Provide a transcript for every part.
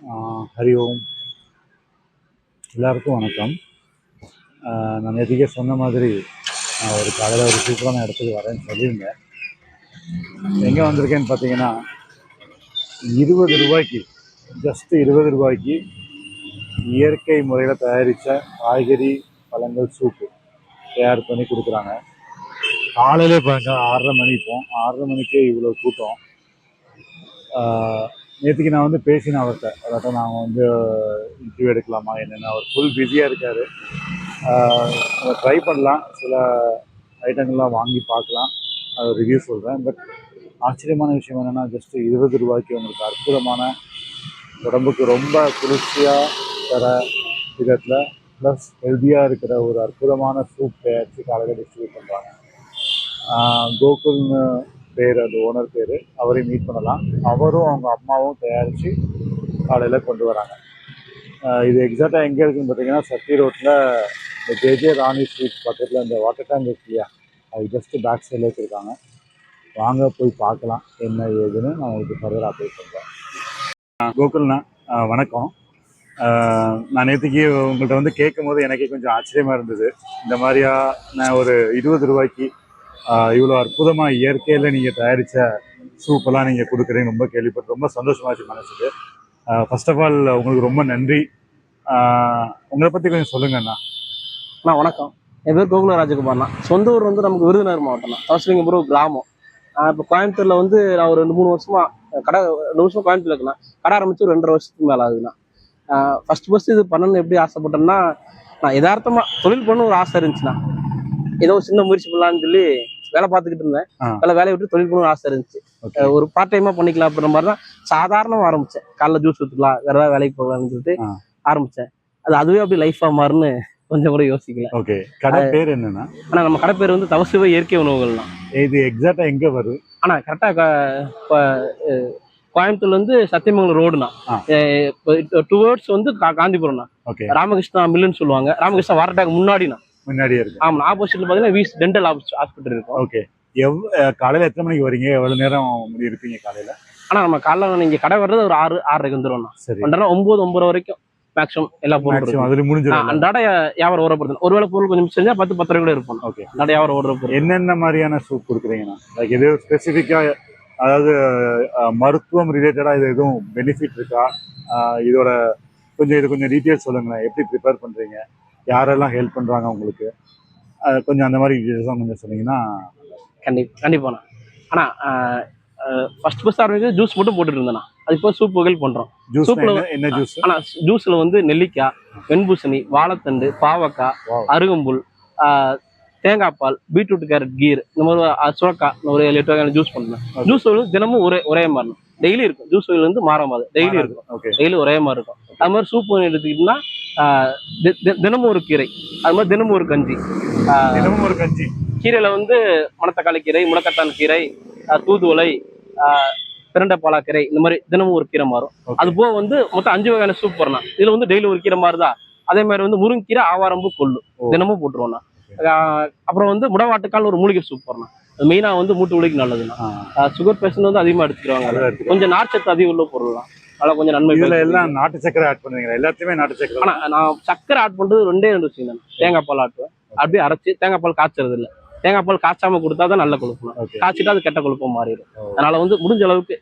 ஹரி ஓம். எல்லாருக்கும் வணக்கம். நான் நேற்றுக்கே சொன்ன மாதிரி நான் ஒரு காலையில் ஒரு சூப்பரான இடத்துக்கு வரேன்னு சொல்லியிருந்தேன். எங்கே வந்திருக்கேன்னு பார்த்தீங்கன்னா, 20 ரூபாய்க்கு, ஜஸ்ட் 20 ரூபாய்க்கு இயற்கை முறையில் தயாரித்த காய்கறி பழங்கள் சூப்பு தயார் பண்ணி கொடுக்குறாங்க. காலையிலே பாருங்க 6:30 மணி. இப்போ 6:30 மணிக்கே இவ்வளோ கூட்டம். நேற்றுக்கு நான் வந்து பேசினேன் அவர்கிட்ட, அதாவது நாங்கள் வந்து இன்டர்வியூ எடுக்கலாமா என்னென்ன. அவர் ஃபுல் பிஸியாக இருக்கார். அதை ட்ரை பண்ணலாம், சில ஐட்டங்கள்லாம் வாங்கி பார்க்கலாம், அதை ரிவ்யூ சொல்கிறேன். பட் ஆச்சரியமான விஷயம் என்னென்னா, ஜஸ்ட்டு 20 ரூபாய்க்கு உங்களுக்கு அற்புதமான, உடம்புக்கு ரொம்ப குளிர்ச்சியாக தர விதத்தில் ப்ளஸ் ஹெல்த்தியாக இருக்கிற ஒரு அற்புதமான சூப் தயாரித்து காலையில் டிஸ்ட்ரிபியூட் பண்ணுறாங்க. கோகுல்னு பேர், அந்த ஓனர் பேர். அவரையும் மீட் பண்ணலாம். அவரும் அவங்க அம்மாவும் தயாரித்து காலையில் கொண்டு வராங்க. இது எக்ஸாக்டாக எங்கே இருக்குதுன்னு பார்த்தீங்கன்னா, சக்தி ரோட்டில் இந்த ஜே ராணி ஸ்ட்ரீட் பக்கத்தில் இந்த வாட்டர் டேங்க் இருக்கு இல்லையா, அது ஜஸ்ட்டு பேக் சைடில் வச்சுருக்காங்க. வாங்க போய் பார்க்கலாம் என்ன ஏதுன்னு. நான் உங்களுக்கு ஃபர்தர் அப்டேட் பண்ணுறேன். கோகுல்ண்ணா வணக்கம். நான் நேற்றுக்கு உங்கள்கிட்ட வந்து கேட்கும் போது எனக்கே கொஞ்சம் ஆச்சரியமாக இருந்தது. இந்த மாதிரியா நான் ஒரு 20 ரூபாய்க்கு இவ்வளோ அற்புதமாக இயற்கையில் நீங்கள் தயாரித்த சூப்பெல்லாம் நீங்கள் கொடுக்குறீங்க, ரொம்ப கேள்விப்பட்டு ரொம்ப சந்தோஷமாச்சு மனசுக்கு. ஃபர்ஸ்ட் ஆஃப் ஆல் உங்களுக்கு ரொம்ப நன்றி. உங்களை பற்றி கொஞ்சம் சொல்லுங்கண்ணா. அண்ணா வணக்கம். என் பேர் கோகுல ராஜகுமார்ண்ணா. சொந்த ஊர் வந்து நமக்கு விருதுநகர் மாவட்டம் தான், தவசிலிங்கபுரம் கிராமம். இப்போ கோயம்புத்தூரில் வந்து நான் ஒரு 2-3 வருஷமா கடை, 2 வருஷம் கோயம்புத்தூர்ல இருக்குண்ணா. கடை ஆரம்பிச்சு ஒரு 2.5 வருஷத்துக்கு மேலே ஆகுதுண்ணா. ஃபர்ஸ்ட் இது பண்ணணும்னு எப்படி ஆசைப்பட்டேன்னா, நான் யதார்த்தமாக தொழில் பண்ண ஒரு ஆசை இருந்துச்சுண்ணா. ஏதோ சின்ன முயற்சி பண்ணலான்னு சொல்லி வேலை பார்த்துக்கிட்டு இருந்தேன். வேலையை விட்டு தொழில் பண்ண ஆசை இருந்துச்சு. ஒரு பார்ட் டைமாக பண்ணிக்கலாம் அப்படின்ற மாதிரி தான் சாதாரணமாக ஆரம்பித்தேன். காலைல ஜூஸ் ஊற்றலாம், வேற ஏதாவது வேலைக்கு போகலான்னு சொல்லிட்டு ஆரம்பித்தேன். அதுவே அப்படி லைஃபாக மாறுன்னு கொஞ்சம் கூட யோசிக்கல. ஓகே, கடை பேர் என்னன்னா? ஆனால் நம்ம கடை பேர் வந்து தவசிவ இயற்கை உணவுகள் தான். இது எக்ஸாக்டா எங்கே வருது? ஆனால் கரெக்டாக கோயம்புத்தூர்ல இருந்து சத்தியமங்கலம் ரோடுண்ணா. டுவர்ட்ஸ் வந்து காந்திபுரம்ண்ணா. ராமகிருஷ்ணா மில்லுன்னு சொல்லுவாங்க. ராமகிருஷ்ணா வாரட்டாக்கு முன்னாடிண்ணா. முன்னாடியே இருக்கு. ஆமாம், ஆப்போசிட்ல பார்த்தீங்கன்னா வீஸ் டென்டல் ஹாஸ்பிட்டல் இருக்கும். ஓகே. காலையில் எத்தனை மணிக்கு வரீங்க? எவ்வளோ நேரம் இருப்பீங்க காலையில்? ஆனால் நம்ம காலையில் நீங்கள் கடை வர்றது ஒரு 6-6:30 வந்துடும்ண்ணா. சரி, 9-9 வரைக்கும் மேக்ஸிமம் எல்லா பொருளும் அதில் முடிஞ்சிடும். அன்றாட வியாபாரம் ஓரப்படுது. ஒருவேளை பொருள் கொஞ்சம் செஞ்சால் 10-10 கூட இருப்போம். ஓகே, அன்றாட வியாபாரம் ஓடுற. என்னென்ன மாதிரியான சூப் கொடுக்குறீங்கண்ணா? லைக் எது ஸ்பெசிஃபிக்காக, அதாவது மருத்துவம் ரிலேட்டடாக இது எதுவும் பெனிஃபிட் இருக்கா? இதோட கொஞ்சம் டீட்டெயில்ஸ் சொல்லுங்களேன். எப்படி ப்ரிப்பேர் பண்ணுறீங்க, யாரெல்லாம் ஹெல்ப் பண்ணுறாங்க உங்களுக்கு, கொஞ்சம் அந்த மாதிரி டீட்டெயில்ஸாக கொஞ்சம் சொன்னீங்கன்னா. கண்டிப்பாண்ணா. ஆனால் ஃபர்ஸ்ட் ஆரம்பிச்சு ஜூஸ் மட்டும் போட்டுட்டு இருந்தேண்ணா. அது இப்போ சூப் வகைகள் பண்ணுறோம். சூப்பில் என்ன ஜூஸ்? ஆனால் ஜூஸில் வந்து நெல்லிக்காய், வெண்பூசணி, வாழைத்தண்டு, பாவக்காய், அருகம்புல், தேங்காய் பால், பீட்ரூட், கேரட், கீர், இந்த மாதிரி சுரக்காய், ஒரு 7-8 வகையான ஜூஸ் பண்ணுறேன். ஜூஸ் வகைகள் தினமும் ஒரே மாதிரி டெய்லி இருக்கும். ஜூஸ் வகைகள் வந்து மாறாது, டெய்லி இருக்கும். டெய்லி ஒரே மாதிரி இருக்கும். அது மாதிரி சூப் எடுத்துக்கிட்டோம்னா தினமும் ஒரு கீரை, அது மாதிரி தினமும் ஒரு கஞ்சி. கீரையில் வந்து மணத்தக்காளி கீரை, முடக்கத்தான் கீரை, தூதுவளை, பிரண்டைப்பாலாக்கீரை, இந்த மாதிரி தினமும் ஒரு கீரை மாறும். அது போக வந்து மொத்தம் 5 வகையான சூப் போடுறேன். இதுல வந்து டெய்லி ஒரு கீரை மாறுதா. அதே மாதிரி வந்து முருங்கீரை, ஆவாரம்பு, கொள்ளு தினமும் போட்டுருவோம்ண்ணா. அப்புறம் வந்து முடவாட்டுக்கால் ஒரு மூலிகை சூப் போடுறேன். மெயினா வந்து மூட்டு வலிக்கு நல்லதுண்ணா. சுகர் பேஷண்ட் வந்து அதிகமாக எடுத்துக்கிறாங்க. கொஞ்சம் நார்ச்சத்து அதிகம் உள்ள பொருள் தான், அதெல்லாம் கொஞ்சம் நன்மை. எல்லாம் நாட்டு சக்கரை ஆட் பண்ணுவீங்களா? எல்லாத்தையுமே நாட்டு சக்கரை? ஆனா நான் சக்கரை ஆட் பண்றது 2 விஷயம் தான். தேங்காய் பால் ஆட்டுவேன், அப்படியே அரைச்சி. தேங்காய் பால் காய்ச்சறது இல்லை. தேங்காய் பால் காய்ச்சாம கொடுத்தாதான் நல்ல கொழுப்பு. காய்ச்சிட்டா அது கெட்ட கொழுப்பம் மாறிடும். அதனால வந்து முடிஞ்ச அளவுக்கு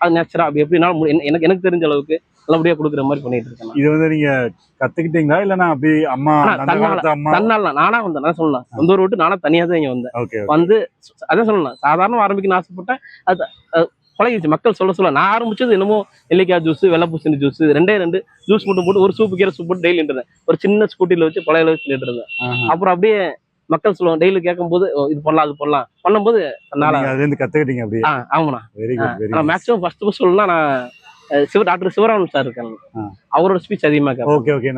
அது நேச்சுரா அப்படி எப்படினாலும் எனக்கு தெரிஞ்ச அளவுக்கு நல்லபடியா கொடுக்குற மாதிரி பண்ணிட்டு இருக்கேன். இது வந்து நீங்க கத்துக்கிட்டீங்களா இல்லன்னா அப்படி அம்மா தன்னால நானா வந்தேன்? நான் சொல்லலாம், சொந்த ஊர் விட்டு நானா தனியா தான் இங்க வந்தேன். வந்து அதான் சொல்லலாம், சாதாரண ஆரம்பிக்கணும்னு ஆசைப்பட்டேன். அது பழகிடுச்சு. மக்கள் சொல்ல நான் ஆரம்பிச்சது என்னமோ நெல்லிக்காய் ஜூஸ், வெள்ளப்பூசணி ஜூஸ், 2 ஜூஸ் மட்டும் போட்டு ஒரு சூப்பு கீரை சூப் போட்டு டெய்லி இருந்தேன். ஒரு சின்ன ஸ்கூட்டில வச்சு பழைய வச்சு இருந்தேன். அப்புறம் அப்படியே மக்கள் சொல்லுவாங்க, டெய்லி கேட்கும் போது இது பண்ணலாம் அது பண்ணலாம் பண்ணும்போது கத்துக்கிட்டீங்க அப்படியே. ஆமாண்ணா. மேக்ஸிமம் ஃபர்ஸ்ட் சொல்லலாம், நான் டாக்டர் சிவராமன் சார் இருக்காங்க, அவரோட ஸ்பீச் அதிகமா கேட்பேன்.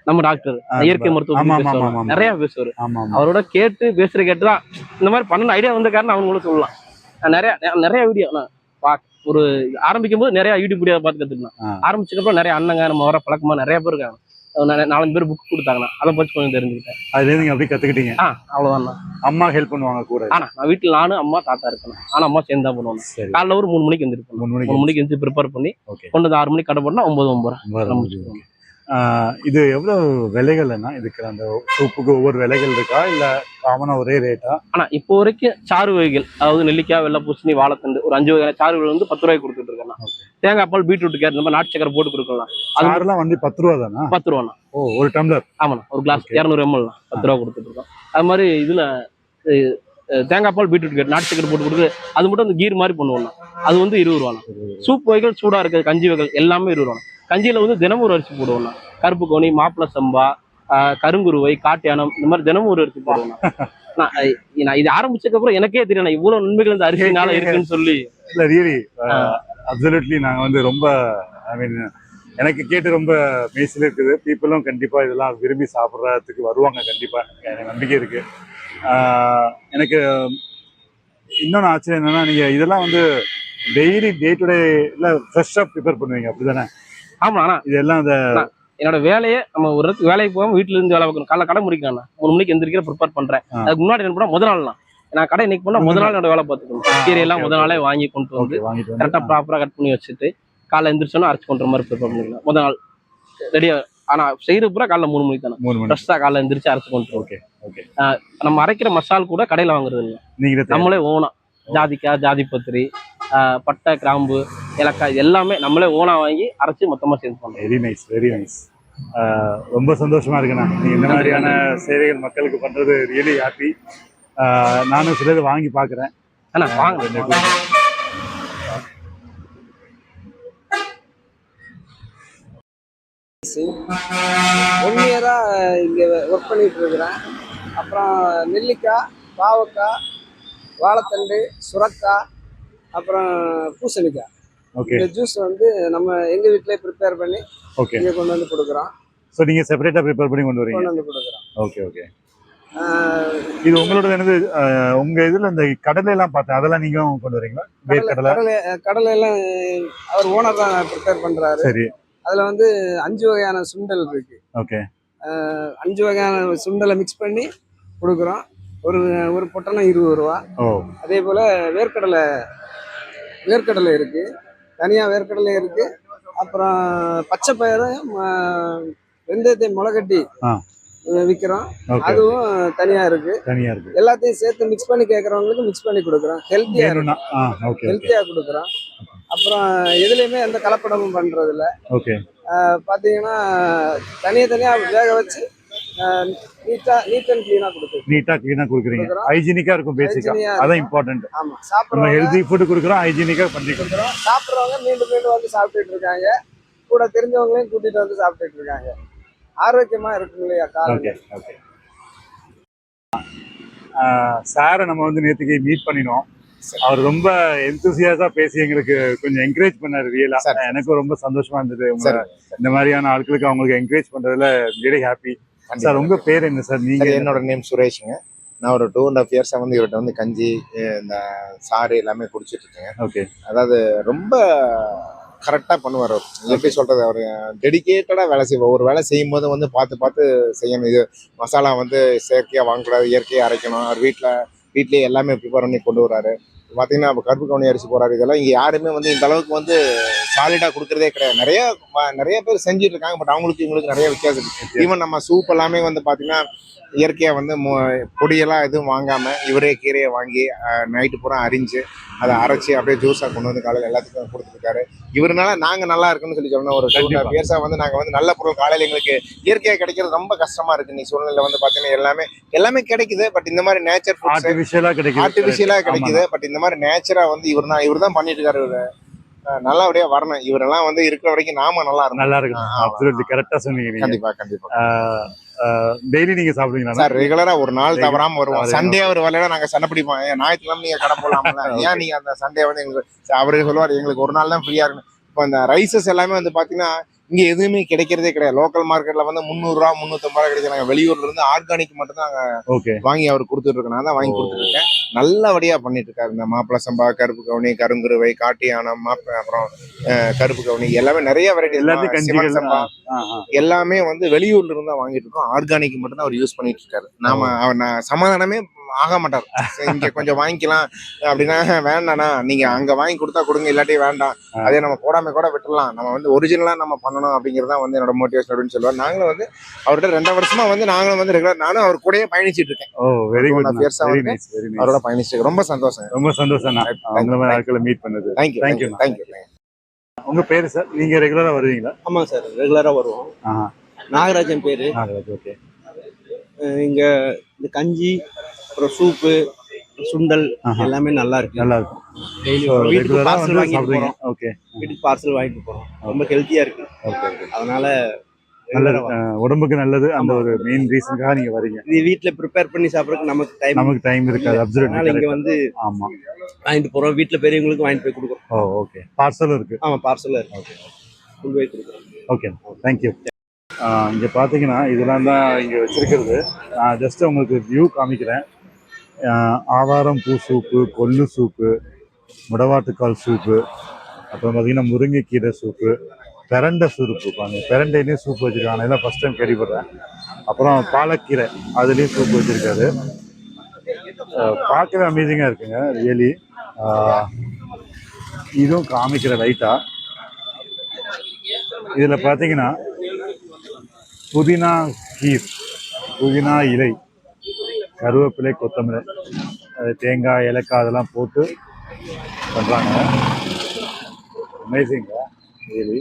நம்ம டாக்டர் இயற்கை மருத்துவம் நிறைய பேசுவாரு. அவரோட கேட்டுதான் இந்த மாதிரி பண்ணணும் ஐடியா வந்த காரணம் அவங்களும் சொல்லலாம். நிறைய வீடியோ ஒரு ஆரம்பிக்கும் போது நிறைய யூடியூப் வீடியோ பார்த்து கத்துக்கலாம். ஆரம்பிச்சதுக்கப்புறம் நிறைய அண்ணங்க நம்ம வர பழக்கமா நிறைய பேர் இருக்காங்க. 4-5 பேர் புக் கொடுத்தாங்கண்ணா, அதை பற்றி கொஞ்சம் தெரிஞ்சுக்கிட்டேன். அதுல நீங்க அப்படியே கத்துக்கிட்டீங்க. அவ்வளவுதாண்ணா. அம்மா ஹெல்ப் பண்ணுவாங்க கூட? நான் வீட்டுல நானும் அம்மா தாத்தா இருக்கணும், ஆனா அம்மா சேர்ந்து தான் பண்ணுவாங்க. காலைல ஒரு 3 மணிக்கு எந்திரிப்போம். 3 மணிக்கு எந்திரிச்சு ப்ரிப்பேர் பண்ணி கொண்டு வந்து 6 மணிக்கு கடை போட்டா 9 இது எவ்வளவு விலைகள்னா இதுக்கு? அந்த சூப்புக்கு ஒவ்வொரு விலைகள் இருக்கா இல்ல காமனா ஒரே ரேட்டா? ஆனா இப்போ வரைக்கும் சாறு வகைகள், அதாவது நெல்லிக்காய், வெள்ளை பூசணி, வாழைத்தண்டு, ஒரு 5 வகையான சாறு வகைகள் வந்து 10 ரூபாய்க்கு கொடுத்துட்டு இருக்கேன். தேங்காய் பால், பீட்ரூட், கேரட் இந்த மாதிரி நாட்டு சக்கரை போட்டு கொடுக்கலாம். அதெல்லாம் வந்து 10 ரூபா தானா? 10 ரூபாண்ணா. ஓ, ஒரு டம்ளர்? ஆமாண்ணா, ஒரு கிளாஸ் 200 ml 10 ரூபா கொடுத்துட்டு இருக்கோம். அது மாதிரி இதுல தேங்காய் பால், பீட்ரூட், கேரட் நாட்டு சக்கரை போட்டு கொடுத்து அது மட்டும் அந்த கீர் மாதிரி பண்ணுவோம்னா அது வந்து 20 ரூபாண்ணா. சூப் வகைகள், சூடா இருக்கிறது கஞ்சி வகைகள் எல்லாமே 20 ரூபாண்ணா. கஞ்சியில வந்து தினமும் ஒரு அரிசி போடுவோம்னா, கருப்பு கோணி, மாப்பிள சம்பா, கருங்குருவை, காட்டியானம், இந்த மாதிரி தினமும் ஒரு அரிசி போடுவோம்னா. நான் இது ஆரம்பிச்சதுக்கு அப்புறம் எனக்கே தெரியும் இவ்வளவு நன்மைகள் இந்த அரிசினால இருக்குன்னு சொல்லி. இல்ல ரியலி அப்சல்யூட்லி நாங்க வந்து ரொம்ப ஐ மீன் எனக்கு கேட்டு ரொம்ப மெய்சில இருக்குது. பீப்புளும் கண்டிப்பா இதெல்லாம் விரும்பி சாப்பிட்றதுக்கு வருவாங்க, கண்டிப்பா எனக்கு நம்பிக்கை இருக்கு. எனக்கு இன்னொன்று ஆச்சரியம் என்னன்னா, நீங்க இதெல்லாம் வந்து டெய்லி டே டு டே இல்ல ஃப்ரெஷ்ஷா ப்ரிப்பேர் பண்ணுவீங்க அப்படிதானே? ஆமா, இதெல்லாம் அந்த என்னோட வேலையை நம்ம ஒரு இடத்துக்கு வேலைக்கு போகாம வீட்டுல இருந்து வேலை பார்க்கணும். காலைல கடை முடிக்கலாம், 3 மணிக்கு எந்திரிக்கிற ப்ரிப்பேர் பண்றேன். அதுக்கு முன்னாடி என்ன பண்ணா முதல் நாள்லாம் நான் கடை இன்னைக்கு பண்ணா முதல் நாள் என்னோட வேலை பார்த்துக்கணும். கீரையெல்லாம் முதல் நாளே வாங்கி கொண்டு வந்து கரெக்டா ப்ராப்பரா கட் பண்ணி வச்சுட்டு காலைல எந்திரிச்சோன்னா அரைச்சு கொண்டு மாதிரி ப்ரிப்பேர் பண்ணிக்கலாம் முதல் நாள் ரெடியா. ஆனா செய்யறது பூரா காலைல 3 மணிக்கு தானே ஃப்ரெஷ்ஷா காலைல எந்திரிச்சு அரைச்சு கொண்டு. நம்ம அரைக்கிற மசால் கூட கடையில வாங்குறது இல்லை, நம்மளே ஓனா ஜாதிக்காய், ஜாதிபத்திரி, பட்டை, கிராம்பு, ஏலக்காய் எல்லாமே நம்மளே ஓனா வாங்கி அரைச்சு மொத்தமா சேர்ந்து பண்ணோம். Very nice, very nice. ரொம்ப சந்தோஷமா இருக்குண்ணா, நீங்க இந்த மாதிரியான சேவைகள் மக்களுக்கு பண்றது ரியலி ஹாப்பி. நானும் சிலது வாங்கி பாக்குறேன். வாங்க. 1 இயரா இங்கே ஒர்க் பண்ணிட்டு இருக்கிறேன். அப்புறம் நெல்லிக்காய், பாவக்காய், வாழைத்தண்டு, சுரக்காய், அப்புறம் பூசணிக்காய், இந்த ஜூஸ் வந்து நம்ம எங்க வீட்டிலே ப்ரிப்பேர் பண்ணி இங்கே கொண்டு வந்து கொடுக்குறோம். ஸோ நீங்கள் செப்பரேட்டாக ப்ரிப்பேர் பண்ணி கொண்டு வரீங்க? கொண்டு வந்து கொடுக்குறோம். Okay okay. இது உங்களோட என்னது உங்க இதுல இந்த கடலை எல்லாம் பார்த்தேன், அதெல்லாம் நீங்க கொண்டு வரீங்களா? கடலை எல்லாம் அவர் ஓனர் தான் ப்ரிப்பேர் பண்றாரு. சரி. அதுல வந்து 5 வகையான சுண்டல் இருக்கு. ஓகே. 5 வகையான சுண்டலை மிக்ஸ் பண்ணி கொடுக்குறோம். ஒரு பொட்டணம் 20 ரூபா. அதே போல வேர்க்கடலை இருக்கு, தனியா வேர்க்கடலை இருக்கு. அப்புறம் பச்சை பயிறு, வெந்தயத்தை முளைகட்டி விற்கிறோம், அதுவும் தனியா இருக்கு. எல்லாத்தையும் சேர்த்து மிக்ஸ் பண்ணி கேட்கறவங்களுக்கு மிக்ஸ் பண்ணி கொடுக்குறோம். ஹெல்த்தியா கொடுக்குறோம். அப்புறம் எதுலையுமே எந்த கலப்படமும் பண்றது இல்ல. பாத்தீங்கன்னா தனியா வேக வச்சு நீட் அண்ட் கிளீனா கொடுக்குறீங்க. ஹைஜீனிக்கா இருக்கும், பேசிக்கா அதான் இம்பார்ட்டன்ட். ஆமா, நம்ம ஹெல்தி ஃபுட் கொடுக்குறோம், ஹைஜீனிக்கா பண்ணி கொடுக்குறோம். சாப்பிட்றவங்க மீண்டும் வந்து சாப்பிட்டுட்டு இருக்காங்க, கூட தெரிஞ்சவங்களையும் கூட்டிட்டு வந்து சாப்பிட்டுட்டு இருக்காங்க. ஆரோக்கியமா இருக்கும் இல்லையா காலையில. சாரை நம்ம வந்து நேற்றுக்கு மீட் பண்ணினோம். அவர் ரொம்ப எந்தூசியாஸா பேசி எங்களுக்கு கொஞ்சம் என்கரேஜ் பண்ணாரு. ரியலா எனக்கும் ரொம்ப சந்தோஷமா இருந்தது. இந்த மாதிரியான ஆட்களுக்கு அவங்களுக்கு என்கரேஜ் பண்றதுல வெரி ஹாப்பி. சார் உங்க பேர் என்ன சார்? நீங்க? என்னோட நேம் சுரேஷுங்க. நான் ஒரு 2.5 இயர்ஸா வந்து இவர்கிட்ட வந்து கஞ்சி, இந்த சாறு எல்லாமே குடிச்சிட்டு இருக்கேன். ஓகே. அதாவது ரொம்ப கரெக்டாக பண்ணுவார் அவர். எப்படி சொல்றது, அவர் டெடிக்கேட்டடாக வேலை செய்வார். ஒரு வேலை செய்யும் போது வந்து பார்த்து செய்யணும். இது மசாலா வந்து செயற்கையாக வாங்கக்கூடாது, இயற்கையாக அரைக்கணும். அவர் வீட்லேயே எல்லாமே ப்ரிப்பேர் பண்ணி கொண்டு வராரு. பார்த்தீங்கன்னா இப்போ கருப்பு கவுனி அரிசி போறாரு. இதெல்லாம் இங்கே யாருமே வந்து இந்த அளவுக்கு வந்து சாலிடாக கொடுக்குறதே கிடையாது. நிறைய பேர் செஞ்சுட்டு இருக்காங்க, பட் அவங்களுக்கு இவங்களுக்கு நிறைய வித்தியாசம் இருக்கு. ஈவன் நம்ம சூப் எல்லாமே வந்து பார்த்தீங்கன்னா இயற்கையாக வந்து பொடியெல்லாம் எதுவும் வாங்காமல் இவரே கீரையை வாங்கி நைட்டு பூரா அரிஞ்சு அதை அரைச்சி அப்படியே ஜூஸாக கொண்டு வந்து காலையில் எல்லாத்துக்கும் கொடுத்துருக்காரு. இவருனால நாங்கள் நல்லா இருக்குன்னு சொல்லி சொன்னோம். ஒரு 2.5 இயர்ஸாக வந்து நாங்கள் வந்து நல்ல பொருள் காலையில் எங்களுக்கு இயற்கையாக கிடைக்கிறது ரொம்ப கஷ்டமாக இருக்குது. நீ சூழ்நிலை வந்து பார்த்தீங்கன்னா எல்லாமே கிடைக்குது, பட் இந்த மாதிரி நேச்சர் ஆர்டிஃபிஷியலாக கிடைக்குது. பட் இந்த மாதிரி நேச்சராக வந்து இவர் தான் பண்ணிட்டு இருக்காரு. நல்லபடியா வரணும். இவரெல்லாம் வந்து இருக்கிற வரைக்கும் நாம நல்லா இருக்கும். கரெக்டா சொன்னீங்க. கண்டிப்பா. டெய்லி நீங்க சாப்பிடுவீங்களா சார்? ரெகுலரா ஒரு நாள் தவறாம வருவோம். சண்டே ஒரு வேலையில நாங்க சண்டை பிடிப்போம். ஞாயிற்றுக்கிழமை நீங்க கடை போடலாம்ல, ஏன் நீங்க அந்த சண்டே வந்து எங்களுக்கு அவரே சொல்லுவார், எங்களுக்கு ஒரு நாள் தான் ஃப்ரீயா இருக்கு. இப்போ அந்த ரைசஸ் எல்லாமே வந்து பார்த்தீங்கன்னா இங்கே எதுவுமே கிடைக்கிறதே கிடையாது. லோக்கல் மார்க்கெட்டில் வந்து 300 350 ரூபா கிடைக்கிறாங்க. வெளியூர்ல இருந்து ஆர்கானிக் மட்டும் தான் நாங்கள் வாங்கி அவர் கொடுத்துட்டு இருக்கோம். நான் தான் வாங்கி கொடுத்துட்டு இருக்கேன். நல்லபடியாக பண்ணிட்டு இருக்காரு. இந்த மாப்பிள சம்பா, கருப்பு கவுனி, கருங்குருவை, காட்டு யானம், அப்புறம் கருப்பு கவுனி எல்லாமே நிறைய வெரைட்டி சிவன் சம்பா எல்லாமே வந்து வெளியூர்ல இருந்து தான் வாங்கிட்டு இருக்கோம். ஆர்கானிக் மட்டும் தான் அவர் யூஸ் பண்ணிட்டு இருக்காரு. அவர் சமாதானமே ஆக மாட்டார். இங்க கொஞ்சம் வாங்கிக்கலாம் அப்படின்னா வேண்டாண்ணா நீங்க அங்க வாங்கி கொடுத்தா கொடுங்க, இல்லாட்டி வேண்டாம், அதே நம்ம போடாம கூட விட்டுலாம், நம்ம வந்து ஒரிஜினலா நம்ம பண்ணணும் அப்படிங்கறதா வந்து என்னோட மோட்டிவேஷன் அப்படின்னு சொல்லுவார். நாங்களும் வந்து அவர்கிட்ட 2 வருஷமா வந்து நாங்களும் வந்து ரெகுலர் நானும் அவர் கூடயே பயணிச்சிட்டு இருக்கேன். அவரோட பயணிச்சிருக்கேன். ரொம்ப சந்தோஷம். ரொம்ப சந்தோஷம் ஆட்களை மீட் பண்ணது. தேங்க்யூ. உங்க பேரு சார்? நீங்க ரெகுலரா வருவீங்களா? ஆமா சார், ரெகுலரா வருவோம். நாகராஜன் பேரு. ஓகே. இங்க இந்த கஞ்சி, அப்புறம் சூப்பு, சுண்டல் எல்லாமே நல்லா இருக்கு. வீட்டுக்கு பார்சல் வாங்கிட்டு போறோம். வீட்டுக்கு பார்சல் வாங்கிட்டு போறோம். ரொம்ப ஹெல்த்தியா இருக்கு. அதனால நல்லது, உடம்புக்கு நல்லது. அந்த ஒரு மெயின் ரீசனுக்காக நீங்க வரீங்க. இது வீட்ல ப்ரிப்பேர் பண்ணி சாப்பிடுறதுக்கு நமக்கு டைம் இருக்காது. அதனால இங்க வந்து ஆமா வாங்கிட்டு போறோம். வீட்ல பெரியவங்களுக்கு வாங்கிட்டு போய் கொடுக்குறோம். ஓகே. பார்சலும் இருக்கு. ஆமா, பார்சல் இருக்கு. கொண்டு போய் கொடுக்குறோம். Okay, thank you. இங்கே பார்த்தீங்கன்னா இதெல்லாம் தான் இங்கே வச்சிருக்கிறது. நான் ஜஸ்ட் உங்களுக்கு வியூ காமிக்கிறேன். ஆவாரம் பூ சூப்பு, கொள்ளு சூப்பு, முடவாட்டுக்கால் சூப்பு, அப்புறம் பார்த்தீங்கன்னா முருங்கைக்கீரை சூப்பு, பிரண்டை சூப்பு. பிரண்டையிலையும் சூப்பு வச்சுருக்காங்க. இதெல்லாம் ஃபஸ்ட் டைம் கேள்விப்படுறேன். அப்புறம் பாலக்கீரை, அதுலேயும் சூப்பு வச்சுருக்காரு. பார்க்கவே அமேசிங்காக இருக்குங்க ரியலி. இதுவும் காமிக்கிற லைட்டாக. இதில் பார்த்தீங்கன்னா புதினா கீர், புதினா இலை, கருவேப்பிலை, கொத்தமல்லி, தேங்காய், ஏலக்காய் அதெல்லாம் போட்டு பண்ணுறாங்க. அமேசிங்க ரியலி.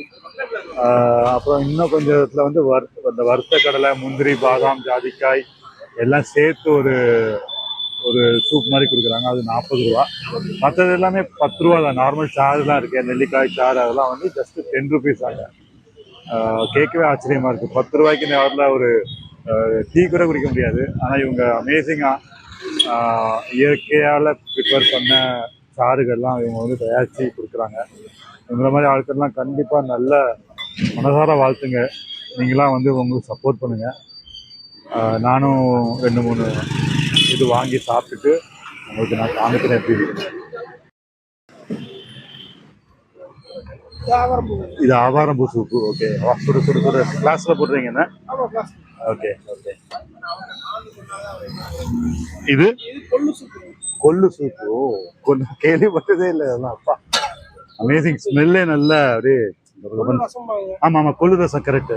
அப்புறம் இன்னும் கொஞ்சம் இடத்துல வந்து அந்த வறுத்த கடலை, முந்திரி, பாதாம், ஜாதிக்காய் எல்லாம் சேர்த்து ஒரு சூப் மாதிரி கொடுக்குறாங்க. அது 40 ரூபா. மற்றது எல்லாமே 10 ரூபா தான். நார்மல் சாறுலாம் இருக்குது. நெல்லிக்காய் சாறு அதெல்லாம் வந்து ஜஸ்ட் 10 ருபீஸ் ஆக. கேட்கவே ஆச்சரியமா இருக்கு. 10 ரூபாய்க்கு இந்த ஹவரில் ஒரு டீ கூட குடிக்க முடியாது. ஆனால் இவங்க அமேசிங்காக இயற்கையால் ப்ரிப்பேர் பண்ண சாறுகள்லாம் இவங்க வந்து தயாரித்து கொடுக்குறாங்க. இந்த மாதிரி ஆட்கள்லாம் கண்டிப்பாக நல்ல மனசார வாழ்த்துங்க. நீங்களாம் வந்து உங்களுக்கு சப்போர்ட் பண்ணுங்கள். நானும் 2-3 இது வாங்கி சாப்பிட்டுட்டு உங்களுக்கு நான் காமிக்கிறேன் எப்படி இருக்கு. இது ஆவாரம்பூ சூப்பு. ஓகே, சுடு கிளாஸ்ல போடுறீங்கன்னா ஓகே. இது கொள்ளு சூப்பு. கொள்ளு கேள்விப்பட்டதே இல்லை. அதெல்லாம் அப்பா அமேசிங். ஸ்மெல்லே நல்லா அப்படியே. ஆமா, கொள்ளு ரசம். கரெக்ட்.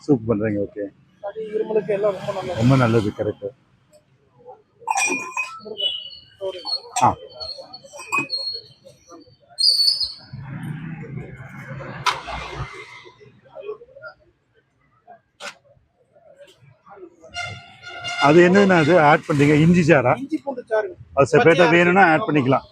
சூப் பண்றீங்க. ஓகே, ரொம்ப நல்லது. கரெக்ட். அது என்னன்னா அது ஆட் பண்றீங்க? இஞ்சி சாரா? அது செப்பரேட்டா வேணும்னா ஆட் பண்ணிக்கலாம்.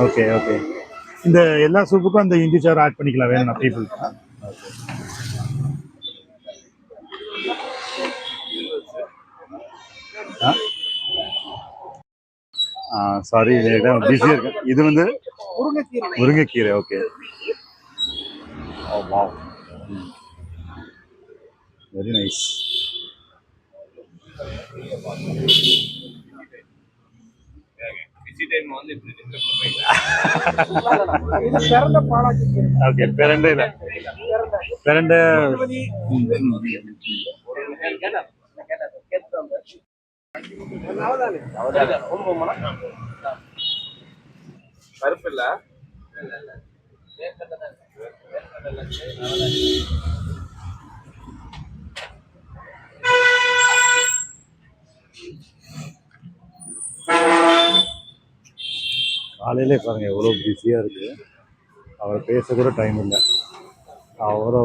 ஓகே. இந்த எல்லா சூப்புக்கும் அந்த இஞ்சி சாறு ஆட் பண்ணிக்கலாம் வேணும்னா பீப்புள். சாரி, பிஸியாக இருக்கு. இது வந்து முருங்கைக்கீரை. ஓகே. Very nice. ஓகே, பிரண்டை கருப்பு இல்ல. காலையிலே பாருங்க எவ்வளோ பிஸியாக இருக்கு. அவரை பேச கூட டைம் இல்லை. அவ்வளோ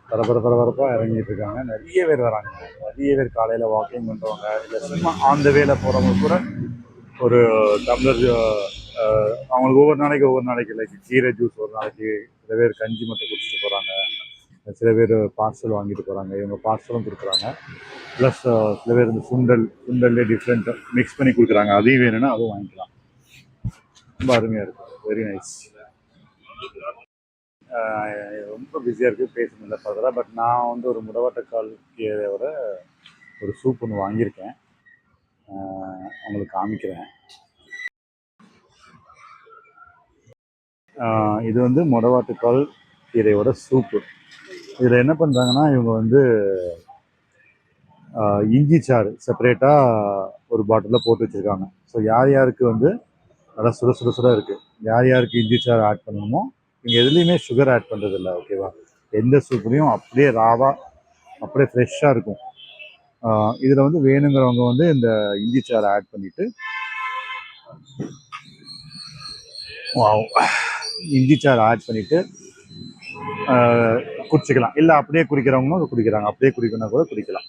பரபரப்பாக இறங்கிட்டு இருக்காங்க. நிறைய பேர் வராங்க. நிறைய பேர் காலையில் வாக்கிங் பண்ணுறவங்க, இல்லை சும்மா ஆன் த வேல போகிறவங்க கூட ஒரு டம்ளர் அவங்களுக்கு ஒவ்வொரு நாளைக்கு லைக் கீரை ஜூஸ், ஒரு நாளைக்கு சில பேர் கஞ்சி மட்டும் குடிச்சிட்டு போகிறாங்க. சில பேர் பார்சல் வாங்கிட்டு போகிறாங்க, இவங்க பார்சலும் கொடுக்குறாங்க. ப்ளஸ் சில பேர் இந்த சுண்டல்லே டிஃப்ரெண்ட் மிக்ஸ் பண்ணி கொடுக்குறாங்க, அதையும் வேணும்னா அதுவும் வாங்கிக்கலாம். ரொம்ப அருமையாக இருக்கும், வெரி நைஸ். ரொம்ப பிஸியாக இருக்குது, பேச முடியல ஃபர்தராக. பட் நான் வந்து ஒரு முடவாட்டுக்கால் கீரையோட ஒரு சூப் ஒன்று வாங்கியிருக்கேன், உங்களுக்கு காமிக்கிறேன். இது வந்து முடவாட்டுக்கால் கீரையோட சூப்பு. இதில் என்ன பண்ணுறாங்கன்னா, இவங்க வந்து இஞ்சி சாறு செப்பரேட்டாக ஒரு பாட்டிலில் போட்டு வச்சுருக்காங்க. ஸோ யார் யாருக்கு வந்து நல்லா சுட சுட சுட இருக்குது, யார் யாருக்கு இஞ்சி சாறு ஆட் பண்ணணுமோ, இங்கே எதுலேயுமே சுகர் ஆட் பண்ணுறது இல்லை, ஓகேவா? எந்த சூப்புலையும் அப்படியே ராவாக அப்படியே ஃப்ரெஷ்ஷாக இருக்கும். இதில் வந்து வேணுங்கிறவங்க வந்து இந்த இஞ்சி சாறை ஆட் பண்ணிவிட்டு இஞ்சி சாறு ஆட் பண்ணிவிட்டு குடிச்சிக்கலாம். இல்லை அப்படியே குடிக்கிறவங்களும் குடிக்கிறாங்க, அப்படியே குடிக்கணும்னா கூட குடிக்கலாம்.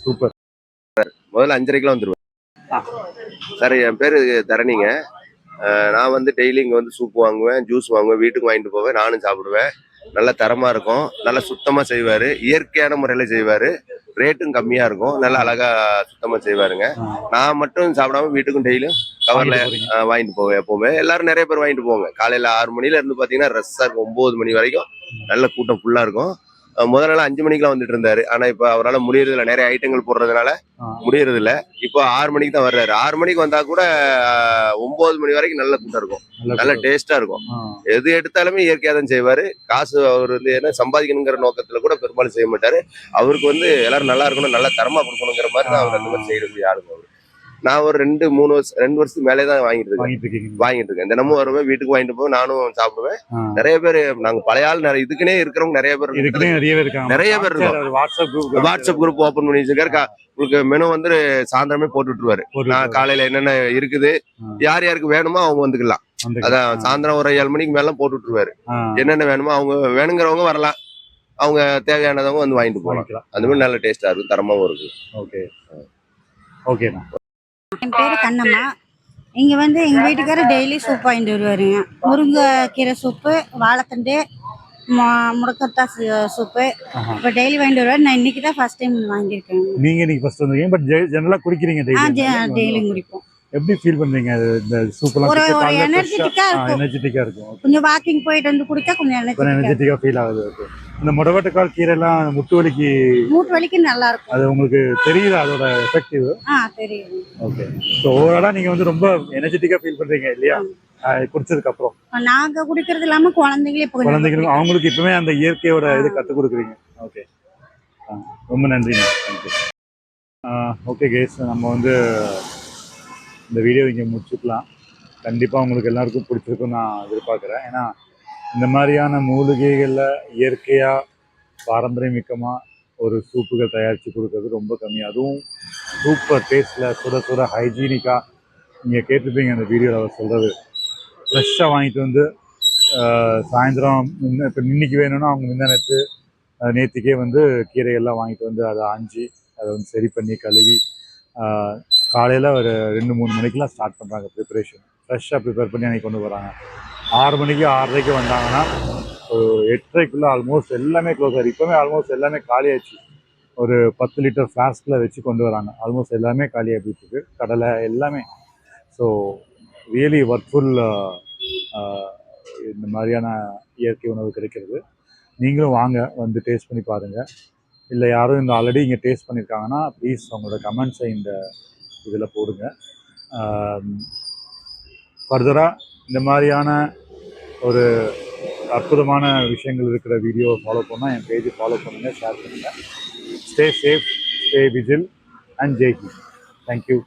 சூப்பர். முதல்ல 5:30 வந்துடுவேன் சார். என் பேர் தரணிங்க. நான் வந்து டெய்லி இங்கே வந்து சூப் வாங்குவேன், ஜூஸ் வாங்குவேன், வீட்டுக்கு வாங்கிட்டு போவேன், நானும் சாப்பிடுவேன். நல்ல தரமாக இருக்கும், நல்லா சுத்தமாக செய்வார், இயற்கையான முறையில் செய்வார், ரேட்டும் கம்மியாக இருக்கும், நல்லா அழகாக சுத்தமாக செய்வாருங்க. நான் மட்டும் சாப்பிடாம வீட்டுக்கும் டெய்லியும் கவரில் வாங்கிட்டு போவேன். எப்போவுமே எல்லாரும் நிறைய பேர் வாங்கிட்டு போவாங்க. காலையில் 6 மணில இருந்து பார்த்தீங்கன்னா ரஷ்ஷாக இருக்கும், 9 மணி வரைக்கும் நல்ல கூட்டம் ஃபுல்லாக இருக்கும். முதல் நாள் 5 மணிக்கெல்லாம் வந்துட்டு இருந்தாரு. ஆனா இப்ப அவரால் முடியறதில்ல, நிறைய ஐட்டங்கள் போடுறதுனால முடியறதில்ல. இப்போ 6 மணிக்கு தான் வர்றாரு. 6 மணிக்கு வந்தா கூட 9 மணி வரைக்கும் நல்ல கூட்டம் இருக்கும், நல்ல டேஸ்டா இருக்கும். எது எடுத்தாலுமே இயற்கையா தான் செய்வாரு. காசு அவர் வந்து என்ன சம்பாதிக்கணுங்கிற நோக்கத்துல கூட பெரும்பாலும் செய்ய மாட்டாரு. அவருக்கு வந்து எல்லாரும் நல்லா இருக்கணும், நல்ல தரமா கொடுக்கணுங்கிற மாதிரி தான் அவர் அந்த மாதிரி செய்யறது யாருக்கும். நான் ஒரு 2-3 வருஷத்துக்கு மேலே தான் வாங்கிட்டு இருக்கேன். தினமும் வருவேன், வீட்டுக்கு வாங்கிட்டு போவேன், நானும் சாப்பிடுவேன். நிறைய பேர் நாங்க பழைய ஆள் இதுக்குன்னே இருக்கிறவங்க நிறைய பேர் இருக்கோம். வாட்ஸ்அப் குரூப் ஓபன் பண்ணி வச்சிருக்காரு. உங்களுக்கு மெனு வந்து சாயந்தரமே போட்டு விட்டுருவாரு. நான் காலையில என்னென்ன இருக்குது, யார் யாருக்கு வேணுமோ அவங்க வந்துக்கலாம். அதான் சாயந்தரம் ஒரு 7 மணிக்கு மேல போட்டு விட்டுருவாரு. என்னென்ன வேணுமோ அவங்க வேணுங்கிறவங்க வரலாம், அவங்க தேவையானதவங்க வந்து வாங்கிட்டு போகலாம். அந்த மாதிரி நல்ல டேஸ்டா இருக்கும், தரமாவும் இருக்கு. ஓகே ஓகேண்ணா. என் பேர் கண்ணம்மா. இங்கே வந்து எங்கள் வீட்டுக்காரர் டெய்லி சூப் வாங்கிட்டு வருவாருங்க. முருங்கைக்கீரை சூப்பு, வாழைத்தண்டு, முடக்கத்தான் சூப்பு. இப்போ டெய்லி வாங்கிட்டு வருவார். நான் இன்னைக்கு தான் ஃபர்ஸ்ட் டைம் வாங்கியிருக்கேன். நீங்கள் இன்னைக்கு ஃபர்ஸ்ட் வந்தீங்க, பட் ஜெனரலாக குடிக்கிறீங்க டெய்லியும் குடிப்போம். எப்படி ஃபீல் பண்ணுறீங்க? இந்த சூப்பெல்லாம் ஒரு எனர்ஜெட்டிக்காக இருக்கும். கொஞ்சம் வாக்கிங் போயிட்டு வந்து குடிச்சா கொஞ்சம் எனர்ஜெட்டிக்காக ஃபீல் ஆகுது. இந்த முடவாட்டுக்கால் கீரைலாம் மூட்டு வலிக்கு நல்லா இருக்கும். அது உங்களுக்கு தெரியுது அதோட எஃபெக்டிவ்? தெரியுது. ஓகே. ஸோ ஓவராலாக நீங்கள் வந்து ரொம்ப எனர்ஜெட்டிக்காக ஃபீல் பண்ணுறீங்க இல்லையா குடிச்சதுக்கு அப்புறம்? நாங்கள் குடிக்கிறது இல்லாமல் குழந்தைங்களுக்கு அவங்களுக்கு இப்பவுமே அந்த இயற்கையோட இது கற்றுக் கொடுக்குறீங்க. ஓகே, ரொம்ப நன்றிண்ணா. தேங்க்யூ. ஓகே கேஸ், நம்ம வந்து இந்த வீடியோ இங்கே முடிச்சுக்கலாம். கண்டிப்பாக உங்களுக்கு எல்லாருக்கும் பிடிச்சிருக்குன்னு நான் எதிர்பார்க்குறேன். ஏன்னா இந்த மாதிரியான மூலிகைகளில் இயற்கையாக பாரம்பரியமிக்கமாக ஒரு சூப்புகள் தயாரித்து கொடுக்கறது ரொம்ப கம்மி. அதுவும் சூப்பர் டேஸ்ட்டில் சுட சுட ஹைஜீனிக்காக. நீங்கள் கேட்டுருப்பீங்க அந்த வீடியோவில் அவர் சொல்கிறது. ஃப்ரெஷ்ஷாக வாங்கிட்டு வந்து சாயந்தரம் இப்போ இன்னைக்கு வேணும்னா அவங்க நேற்றுக்கே வந்து கீரையெல்லாம் வாங்கிட்டு வந்து அதை ஆஞ்சி அதை வந்து சரி பண்ணி கழுவி காலையில் ஒரு 2-3 மணிக்கெலாம் ஸ்டார்ட் பண்ணுறாங்க ப்ரிப்பரேஷன். ஃப்ரெஷ்ஷாக ப்ரிப்பேர் பண்ணி அன்றைக்கி கொண்டு வராங்க. 6 மணிக்கு 6:30க்கு வந்தாங்கன்னா ஒரு 8:30க்குள்ளே ஆல்மோஸ்ட் எல்லாமே க்ளோஸ் ஆகிடும். இப்போவே ஆல்மோஸ்ட் எல்லாமே காலியாகிடுச்சு. ஒரு 10 லிட்டர் ஃப்ளாஸ்கில் வச்சு கொண்டு வராங்க. ஆல்மோஸ்ட் எல்லாமே காலியாக போயிட்டுருக்கு, கடலை எல்லாமே. ஸோ ரியலி ஒர்க்ஃபுல் இந்த மாதிரியான இயற்கை உணவு கிடைக்கிறது. நீங்களும் வாங்க, வந்து டேஸ்ட் பண்ணி பாருங்கள். இல்லை யாரும் இந்த ஆல்ரெடி இங்கே டேஸ்ட் பண்ணியிருக்காங்கன்னா ப்ளீஸ் அவங்களோட கமெண்ட்ஸை இந்த இதில் போடுங்க. ஃபர்தராக இந்த மாதிரியான ஒரு அற்புதமான விஷயங்கள் இருக்கிற வீடியோவை ஃபாலோ பண்ணால் என் பேஜை ஃபாலோ பண்ணுங்கள், ஷேர் பண்ணுங்கள். Stay safe, stay vigil and Jai Hind. Thank you.